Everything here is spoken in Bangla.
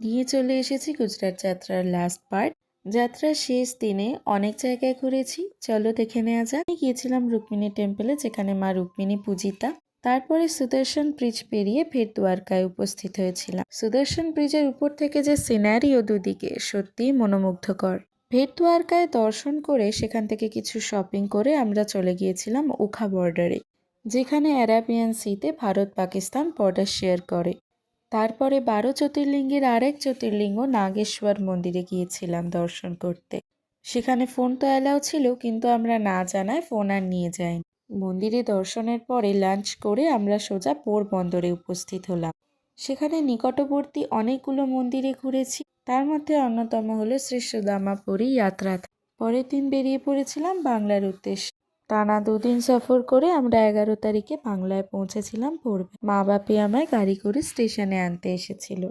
নিয়ে চলে এসেছি গুজরাট যাত্রার লাস্ট পার্ট। যাত্রার শেষ দিনে অনেক জায়গায় ঘুরেছি, চলো দেখে নেওয়া যাক। আমি গিয়েছিলাম রুক্মিণী টেম্পলে, যেখানে মা রুক্মিণী পূজিতা। তারপরে সুদর্শন ব্রিজ পেরিয়ে ফের দ্বারকায় উপস্থিত হয়েছিলাম। সুদর্শন ব্রিজের উপর থেকে যে সিনারিও দুদিকে সত্যিই মনোমুগ্ধকর। ফের দ্বারকায় দর্শন করে সেখান থেকে কিছু শপিং করে আমরা চলে গিয়েছিলাম ওখা বর্ডারে, যেখানে অ্যারাবিয়ান সিতে ভারত পাকিস্তান বর্ডার শেয়ার করে। তারপরে 12 জ্যোতির্লিঙ্গের আরেক জ্যোতির্লিঙ্গ নাগেশ্বর মন্দিরে গিয়েছিলাম দর্শন করতে। সেখানে ফোন তো অ্যালাউ ছিল, কিন্তু আমরা না জানায় ফোন আর নিয়ে যাইনি। মন্দিরে দর্শনের পরে লাঞ্চ করে আমরা সোজা পোরবন্দরে উপস্থিত হলাম। সেখানে নিকটবর্তী অনেকগুলো মন্দিরে ঘুরেছি, তার মধ্যে অন্যতম হলো শ্রী সুদামাপুরী যাত্রা। পরের দিন বেরিয়ে পড়েছিলাম বাংলার উদ্দেশ্যে। টানা 2 দিন সফর করে আমরা 11 তারিখে বাংলায় পৌঁছেছিলাম ভোরবেলা। মা বাপি আমায় গাড়ি করে স্টেশনে আনতে এসেছিল।